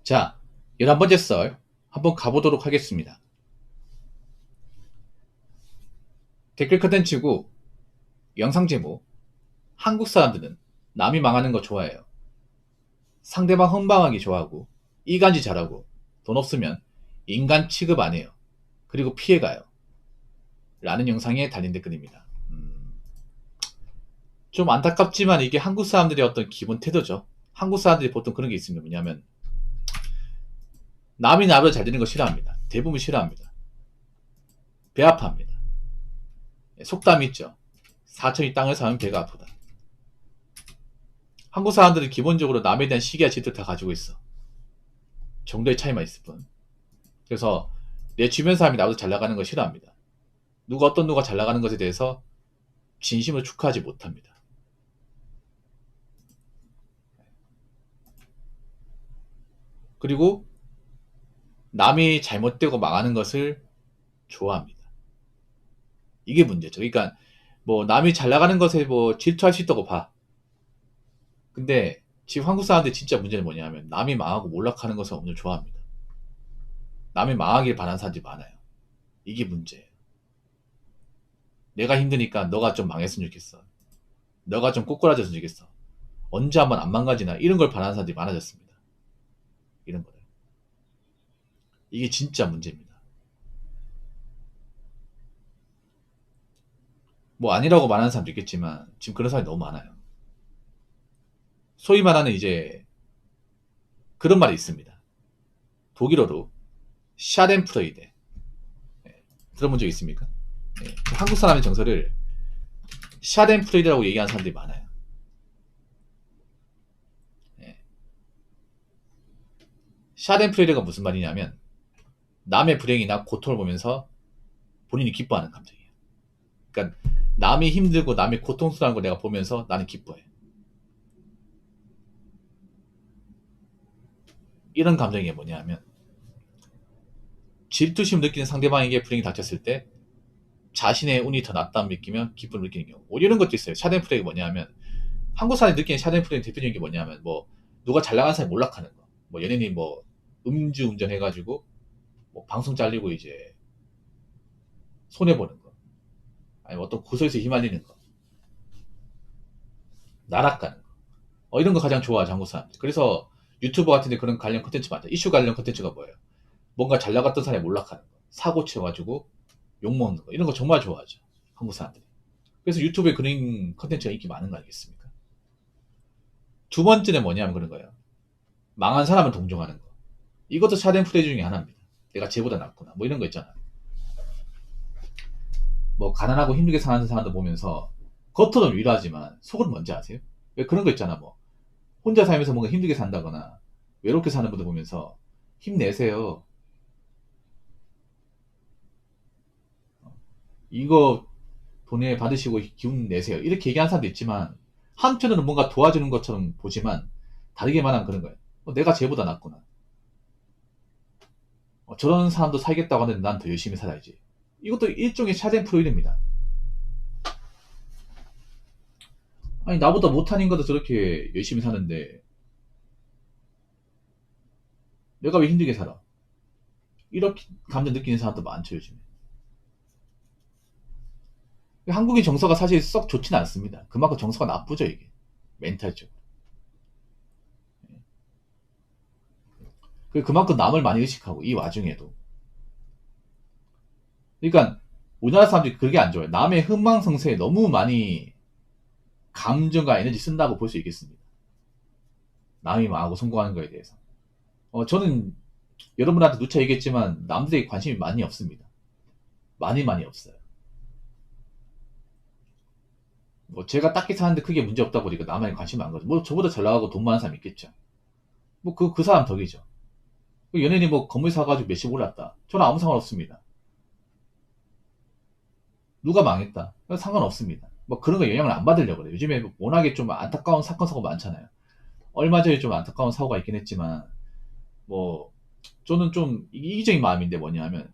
자, 11번째 썰 한번 가보도록 하겠습니다. 댓글 컨텐츠고 영상 제목: 한국 사람들은 남이 망하는 거 좋아해요. 상대방 흥방하기 좋아하고 이간질 잘하고 돈 없으면 인간 취급 안 해요. 그리고 피해가요. 라는 영상에 달린 댓글입니다. 좀 안타깝지만 이게 한국 사람들의 어떤 기본 태도죠. 한국 사람들이 보통 그런 게 있습니다. 뭐냐면 남이 나보다 잘 되는 거 싫어합니다. 대부분 싫어합니다. 배 아파합니다. 속담이 있죠. 사천이 땅을 사면 배가 아프다. 한국 사람들은 기본적으로 남에 대한 시기와 질투를 다 가지고 있어. 정도의 차이만 있을 뿐. 그래서 내 주변 사람이 나보다 잘 나가는 걸 싫어합니다. 누가 잘 나가는 것에 대해서 진심으로 축하하지 못합니다. 그리고 남이 잘못되고 망하는 것을 좋아합니다. 이게 문제죠. 그러니까 뭐 남이 잘 나가는 것에 뭐 질투할 수 있다고 봐. 근데 지금 한국 사람들이 진짜 문제는 뭐냐면 남이 망하고 몰락하는 것을 오늘 좋아합니다. 남이 망하길 바라는 사람들이 많아요. 이게 문제예요. 내가 힘드니까 너가 좀 망했으면 좋겠어. 너가 좀 꼬꾸라졌으면 좋겠어. 언제 한번 안 망가지나 이런 걸 바라는 사람들이 많아졌습니다. 이런 거를. 이게 진짜 문제입니다. 뭐 아니라고 말하는 사람도 있겠지만 지금 그런 사람이 너무 많아요. 소위 말하는 이제 그런 말이 있습니다. 독일어로 샤덴프레이데. 들어본 적 있습니까? 네. 한국 사람의 정서를 샤덴프레이드라고 얘기하는 사람들이 많아요. 네. 샤덴프레이드가 무슨 말이냐면 남의 불행이나 고통을 보면서 본인이 기뻐하는 감정이에요. 그러니까 남이 힘들고 남이 고통스러운 걸 내가 보면서 나는 기뻐해. 이런 감정이 뭐냐면 질투심 느끼는 상대방에게 불행이 닥쳤을 때 자신의 운이 더 낫다고 느끼며 기쁨을 느끼는 경우. 이런 것도 있어요. 샤덴프레이가 뭐냐면 한국 사람이 느끼는 샤덴프레이 대표적인 게 뭐냐면 뭐 누가 잘 나간 사람이 몰락하는 거. 뭐 연예인이 뭐 음주운전 해가지고 뭐 방송 잘리고 이제 손해보는 거. 아니면 어떤 고소에서 휘말리는 거. 나락가는 거. 이런 거 가장 좋아하죠, 한국 사람들. 그래서 유튜버 같은 데 그런 관련 컨텐츠 많죠. 이슈 관련 컨텐츠가 뭐예요? 뭔가 잘 나갔던 사람이 몰락하는 거. 사고 치여가지고 욕먹는 거. 이런 거 정말 좋아하죠, 한국 사람들이. 그래서 유튜브에 그런 컨텐츠가 인기 많은 거 아니겠습니까? 두 번째는 뭐냐면 그런 거예요. 망한 사람을 동정하는 거. 이것도 샤덴프레이 중에 하나입니다. 내가 쟤보다 낫구나. 뭐 이런 거 있잖아. 뭐 가난하고 힘들게 사는 사람들 보면서 겉으로는 위로하지만 속은 뭔지 아세요? 왜 그런 거 있잖아. 뭐 혼자 살면서 뭔가 힘들게 산다거나 외롭게 사는 분들 보면서 힘내세요. 이거 돈에 받으시고 기운 내세요. 이렇게 얘기하는 사람도 있지만 한편으로는 뭔가 도와주는 것처럼 보지만 다르게 말하면 그런 거예요. 내가 쟤보다 낫구나. 저런 사람도 살겠다고 하는데 난 더 열심히 살아야지. 이것도 일종의 샤덴프로이드입니다. 아니 나보다 못한 것도 저렇게 열심히 사는데 내가 왜 힘들게 살아? 이렇게 감정 느끼는 사람도 많죠 요즘에. 한국인 정서가 사실 썩 좋지는 않습니다. 그만큼 정서가 나쁘죠 이게. 멘탈적으로. 그만큼 남을 많이 의식하고 이 와중에도. 그러니까 우리나라 사람들이 그게 안 좋아요. 남의 흥망성쇠에 너무 많이 감정과 에너지 쓴다고 볼 수 있겠습니다. 남이 망하고 성공하는 거에 대해서. 저는 여러분한테 누차 얘기했지만 남들에게 관심이 많이 없습니다. 많이 없어요. 뭐 제가 딱히 사는데 크게 문제 없다 보니까 남한테 관심이 안 가죠. 뭐 저보다 잘 나가고 돈 많은 사람 있겠죠. 뭐 그 사람 덕이죠. 연예인이 뭐 건물 사가지고 몇십 올랐다. 저는 아무 상관없습니다. 누가 망했다. 상관없습니다. 뭐 그런 거 영향을 안 받으려고 그래요. 요즘에 워낙에 좀 안타까운 사건 사고 많잖아요. 얼마 전에 좀 안타까운 사고가 있긴 했지만 뭐 저는 좀 이기적인 마음인데 뭐냐면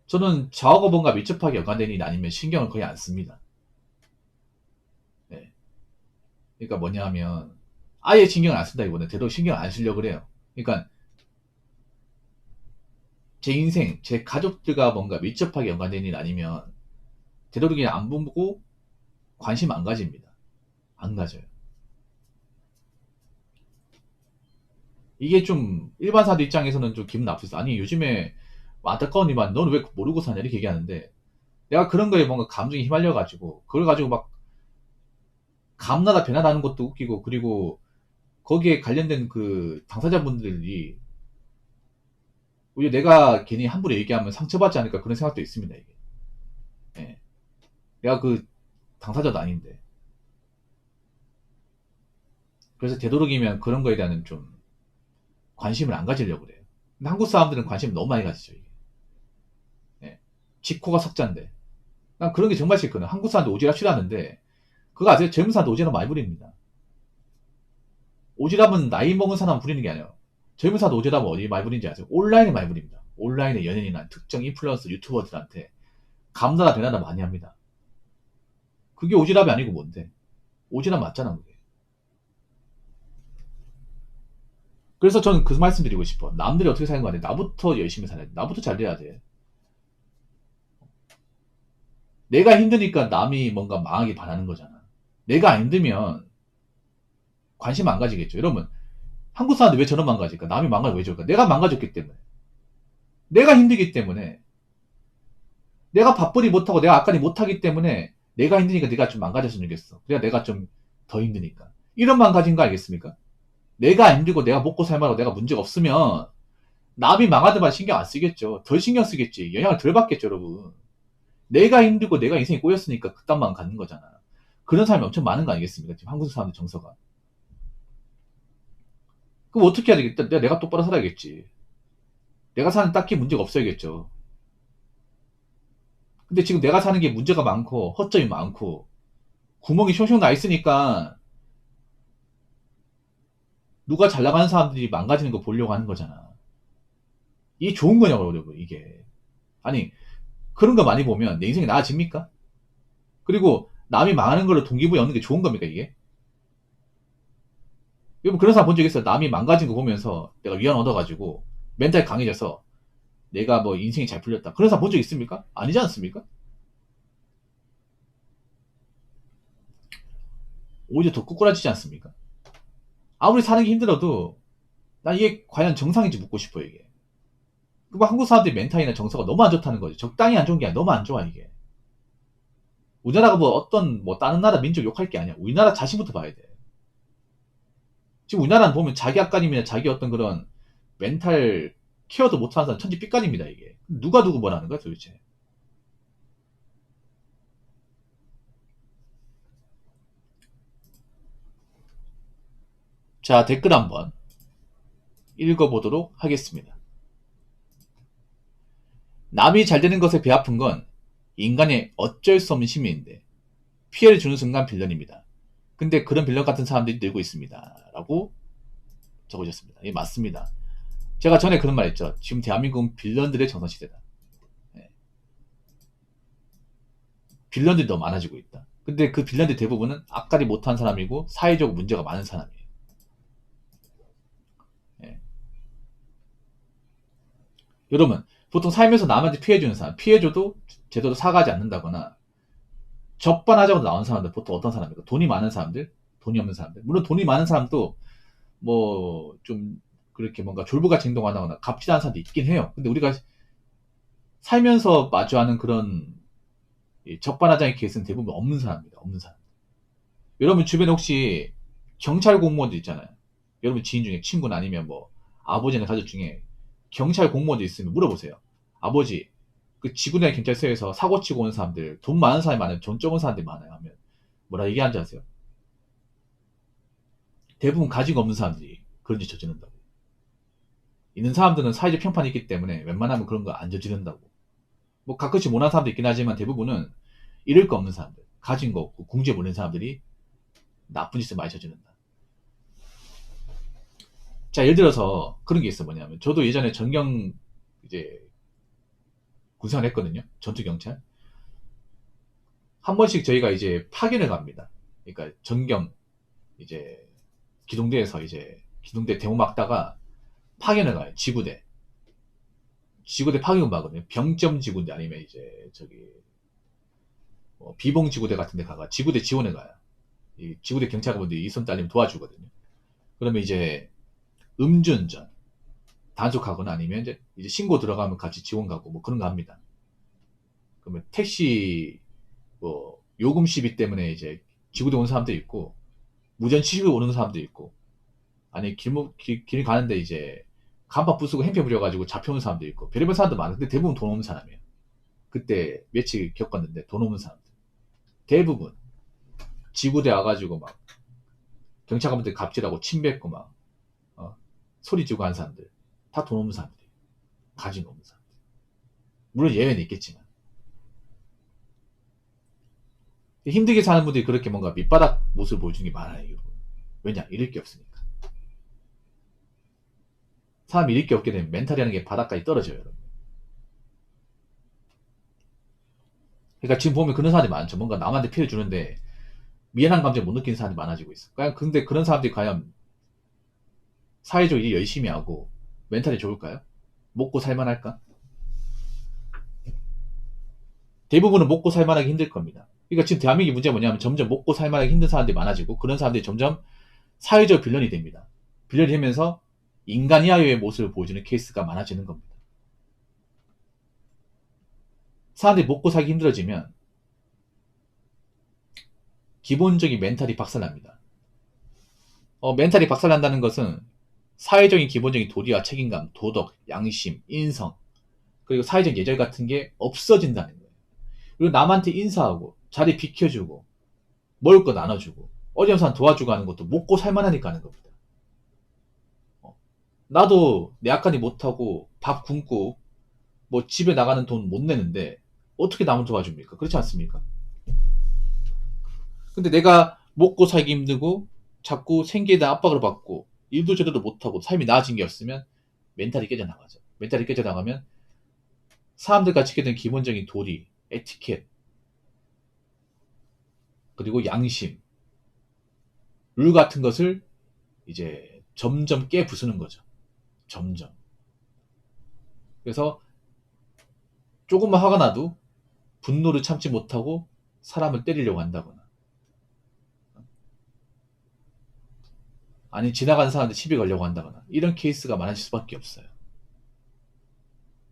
저는 좌우거본과 밀접하게 연관된 일이 아니면 신경을 거의 안 씁니다. 네. 그러니까 뭐냐면 아예 신경을 안 쓴다기보다는 되도록 신경 안 쓰려고 그래요. 그러니까 제 인생, 제 가족들과 뭔가 밀접하게 연관된 일 아니면 되도록이면 안 보고 관심 안 가집니다. 안 가져요. 이게 좀 일반 사람들 입장에서는 좀 기분 나쁘겠어. 아니 요즘에 뭐 안타까우니만 너는 왜 모르고 사냐 이렇게 얘기하는데 내가 그런 거에 뭔가 감정이 휘말려가지고 그걸 가지고 막 감나라 배나다는 것도 웃기고 그리고 거기에 관련된 그 당사자분들이 오히려 내가 괜히 함부로 얘기하면 상처받지 않을까 그런 생각도 있습니다. 이게. 예. 내가 그 당사자도 아닌데. 그래서 되도록이면 그런 거에 대한 좀 관심을 안 가지려고 그래요. 근데 한국 사람들은 관심을 너무 많이 가지죠. 이게. 예. 지코가 석자인데. 난 그런 게 정말 싫거든. 한국 사람들 오지랖 싫어하는데 그거 아세요? 젊은 사람들 오지랖 많이 부립니다. 오지랖은 나이 먹은 사람 부리는 게 아니에요. 젊은 사람들 오지랖은 어디 많이 부리는지 아세요? 온라인에 많이 부립니다. 온라인에 연예인이나 특정 인플루언서 유튜버들한테 감나라 배나라 많이 합니다. 그게 오지랖이 아니고 뭔데? 오지랖 맞잖아 그게. 그래서 저는 그 말씀 드리고 싶어. 남들이 어떻게 사는 거 아니야. 나부터 열심히 살아야 돼. 나부터 잘 돼야 돼. 내가 힘드니까 남이 뭔가 망하게 바라는 거잖아. 내가 안 힘들면 관심 안 가지겠죠. 여러분, 한국 사람들 왜 저런 망가질까? 남이 망가져 왜 저럴까? 내가 망가졌기 때문에. 내가 힘들기 때문에. 내가 바쁘니 못하고 내가 아까니 못하기 때문에 내가 힘드니까 내가 좀 망가졌으면 좋겠어. 그래야 내가 좀 더 힘드니까. 이런 망가진 거 알겠습니까? 내가 안 힘들고 내가 먹고 살만하고 내가 문제가 없으면 남이 망하더만 신경 안 쓰겠죠. 덜 신경 쓰겠지. 영향을 덜 받겠죠, 여러분. 내가 힘들고 내가 인생이 꼬였으니까 그딴 마음 갖는 거잖아. 그런 사람이 엄청 많은 거 아니겠습니까? 지금 한국 사람들 정서가. 그럼 어떻게 해야 되겠다? 내가 똑바로 살아야겠지. 내가 사는 딱히 문제가 없어야겠죠. 근데 지금 내가 사는 게 문제가 많고 허점이 많고 구멍이 숑숑 나 있으니까 누가 잘 나가는 사람들이 망가지는 거 보려고 하는 거잖아. 이게 좋은 거냐고, 여러분, 이게. 아니, 그런 거 많이 보면 내 인생이 나아집니까? 그리고 남이 망하는 거를 동기부여 얻는 게 좋은 겁니까, 이게? 여러분, 그런 사람 본 적 있어요? 남이 망가진 거 보면서 내가 위안 얻어가지고 멘탈 강해져서 내가 뭐 인생이 잘 풀렸다. 그런 사람 본 적 있습니까? 아니지 않습니까? 오히려 더 꾸꾸라지지 않습니까? 아무리 사는 게 힘들어도 난 이게 과연 정상인지 묻고 싶어, 이게. 그리고 한국 사람들이 멘탈이나 정서가 너무 안 좋다는 거지. 적당히 안 좋은 게 아니라 너무 안 좋아, 이게. 우리나라가 뭐 어떤 뭐 다른 나라 민족 욕할 게 아니야. 우리나라 자신부터 봐야 돼. 지금 우리나라는 보면 자기 악가님이나 자기 어떤 그런 멘탈 케어도 못하는 사람 천지 삐까입니다 이게. 누가 누구 뭐라는 거야 도대체. 자, 댓글 한번 읽어보도록 하겠습니다. 남이 잘 되는 것에 배 아픈 건 인간의 어쩔 수 없는 심리인데 피해를 주는 순간 빌런입니다. 근데 그런 빌런 같은 사람들이 늘고 있습니다. 라고 적어주셨습니다. 예, 맞습니다. 제가 전에 그런 말 했죠. 지금 대한민국은 빌런들의 전성시대다. 예. 빌런들이 더 많아지고 있다. 근데 그 빌런들 대부분은 악깔이 못한 사람이고 사회적으로 문제가 많은 사람이에요. 예. 여러분, 보통 살면서 남한테 피해주는 사람, 피해줘도 제대로 사과하지 않는다거나 적반하장으로 나온 사람들 보통 어떤 사람입니까? 돈이 많은 사람들, 돈이 없는 사람들. 물론 돈이 많은 사람도 뭐 좀 그렇게 뭔가 졸부같이 행동하거나 갑질하는 사람도 있긴 해요. 근데 우리가 살면서 마주하는 그런 적반하장의 케이스는 대부분 없는 사람입니다. 없는 사람. 여러분 주변에 혹시 경찰 공무원들 있잖아요. 여러분 지인 중에 친구나 아니면 뭐 아버지나 가족 중에 경찰 공무원들 있으면 물어보세요. 아버지, 그 지구내 경찰서에서 사고 치고 온 사람들, 돈 많은 사람이 많아요? 돈 적은 사람들이 많아요? 하면 뭐라 얘기하는지 아세요? 대부분 가지고 없는 사람들이 그런 짓 저지른다고. 있는 사람들은 사회적 평판이 있기 때문에 웬만하면 그런 거 안 저지른다고. 뭐 가끔씩 못한 사람도 있긴 하지만 대부분은 잃을 거 없는 사람들, 가진 거 없고 궁지에 몰린 사람들이 나쁜 짓을 많이 저지른다. 자, 예를 들어서 그런 게 있어. 뭐냐면 저도 예전에 전경 이제 군생활 했거든요. 전투 경찰. 한 번씩 저희가 이제 파견을 갑니다. 그러니까 전경 이제 기동대에서 이제 기동대 대모 막다가 파견을 가요. 지구대 파견 가거든요. 병점 지구대 아니면 이제 저기 비봉 지구대 같은 데 가가 지구대 지원에 가요. 이 지구대 경찰관분들이 이손 딸리면 도와주거든요. 그러면 이제 음주운전 단속하거나 아니면 이제 신고 들어가면 같이 지원 가고 뭐 그런 거 합니다. 그러면 택시 뭐 요금 시비 때문에 이제 지구대 오는 사람도 있고 무전 치고 오는 사람도 있고 아니 길 가는데 이제 간판 부수고 행패 부려가지고 잡혀오는 사람도 있고 별의별 사람도 많아. 근데 대부분 돈 없는 사람이에요. 그때 며칠 겪었는데 돈 없는 사람들 대부분 지구대 와가지고 막 경찰관분들 갑질하고 침 뱉고 막 소리 지르고 하는 사람들 다 돈 없는 사람들 가진 없는 사람들 물론 예외는 있겠지만 힘들게 사는 분들이 그렇게 뭔가 밑바닥 모습을 보여주는 게 많아요. 왜냐 잃을 게 없으니까. 사람이 잃을 게 없게 되면 멘탈이라는 게 바닥까지 떨어져요. 여러분. 그러니까 지금 보면 그런 사람들이 많죠. 뭔가 남한테 피해를 주는데 미안한 감정 못 느끼는 사람들이 많아지고 있어. 근데 그런 사람들이 과연 사회적으로 일 열심히 하고 멘탈이 좋을까요? 먹고 살만할까? 대부분은 먹고 살만하기 힘들 겁니다. 그러니까 지금 대한민국의 문제가 뭐냐면 점점 먹고 살만하기 힘든 사람들이 많아지고 그런 사람들이 점점 사회적 빌런이 됩니다. 빌런이 되면서 인간 이하의 모습을 보여주는 케이스가 많아지는 겁니다. 사람들이 먹고 살기 힘들어지면 기본적인 멘탈이 박살납니다. 멘탈이 박살난다는 것은 사회적인 기본적인 도리와 책임감, 도덕, 양심, 인성, 그리고 사회적 예절 같은 게 없어진다는 거예요. 그리고 남한테 인사하고 자리 비켜주고 먹을 거 나눠주고 어려운 사람 도와주고 하는 것도 먹고 살만하니까 하는 겁니다. 나도 내 앞가림 못하고 밥 굶고 뭐 집에 나가는 돈 못 내는데 어떻게 남을 도와줍니까? 그렇지 않습니까? 근데 내가 먹고 살기 힘들고 자꾸 생계에 대한 압박을 받고 일도 제대로 못하고 삶이 나아진 게 없으면 멘탈이 깨져나가죠. 멘탈이 깨져나가면 사람들과 지켜야 되는 기본적인 도리, 에티켓, 그리고 양심, 룰 같은 것을 이제 점점 깨부수는 거죠. 점점. 그래서 조금만 화가 나도 분노를 참지 못하고 사람을 때리려고 한다거나 아니 지나가는 사람한테 시비 걸려고 한다거나 이런 케이스가 많아질 수밖에 없어요.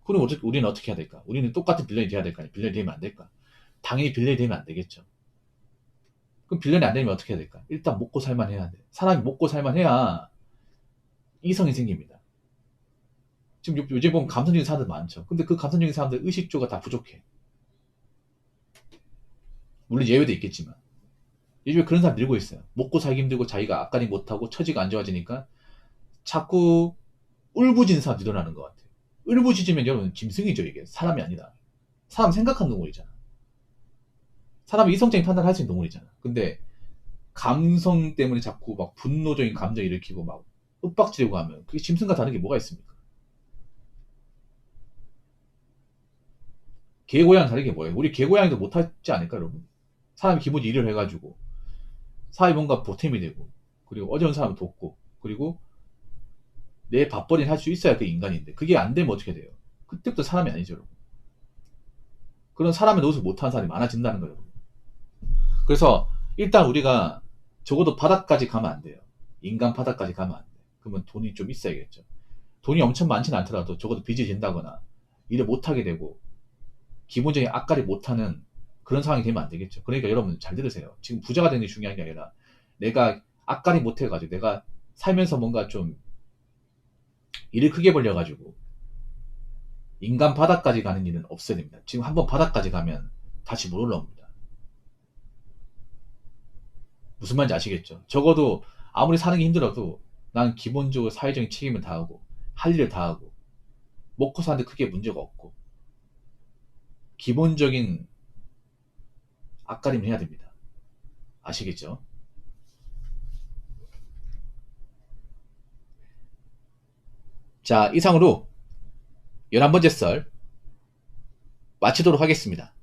그럼 우리는 어떻게 해야 될까? 우리는 똑같은 빌런이 돼야 될까? 빌런이 되면 안 될까? 당연히 빌런이 되면 안 되겠죠. 그럼 빌런이 안 되면 어떻게 해야 될까? 일단 먹고 살만 해야 돼. 사람이 먹고 살만 해야 이성이 생깁니다. 지금 요즘 보면 감성적인 사람들 많죠. 근데 그 감성적인 사람들 의식주가 다 부족해. 물론 예외도 있겠지만 요즘에 그런 사람 늘고 있어요. 먹고 살기 힘들고 자기가 앞가림 못하고 처지가 안 좋아지니까 자꾸 울부짖는 사람 늘어나는 것 같아요. 울부짖으면 여러분 짐승이죠. 이게 사람이 아니다. 사람 생각하는 동물이잖아. 사람이 이성적인 판단을 할 수 있는 동물이잖아. 근데 감성 때문에 자꾸 막 분노적인 감정 일으키고 막 윽박지르고 하면 그게 짐승과 다른 게 뭐가 있습니까? 개고양 다른 게 뭐예요? 우리 개고양이도 못하지 않을까 여러분? 사람이 기본적으로 일을 해가지고 사회 뭔가 보탬이 되고 그리고 어려운 사람을 돕고 그리고 내 밥벌이를 할 수 있어야 그 인간인데 그게 안 되면 어떻게 돼요? 그때부터 사람이 아니죠 여러분. 그런 사람의 노릇을 못하는 사람이 많아진다는 거예요 여러분. 그래서 일단 우리가 적어도 바닥까지 가면 안 돼요. 인간 바닥까지 가면 안 돼. 그러면 돈이 좀 있어야겠죠. 돈이 엄청 많지는 않더라도 적어도 빚이 진다거나 일을 못하게 되고 기본적인 앞가림 못하는 그런 상황이 되면 안 되겠죠. 그러니까 여러분 잘 들으세요. 지금 부자가 되는 게 중요한 게 아니라 내가 앞가림 못해가지고 내가 살면서 뭔가 좀 일을 크게 벌려가지고 인간 바닥까지 가는 일은 없어야 됩니다. 지금 한번 바닥까지 가면 다시 못 올라옵니다. 무슨 말인지 아시겠죠? 적어도 아무리 사는 게 힘들어도 난 기본적으로 사회적인 책임을 다하고 할 일을 다하고 먹고 사는데 크게 문제가 없고 기본적인 앞가림을 해야 됩니다. 아시겠죠? 자, 이상으로 11번째 썰 마치도록 하겠습니다.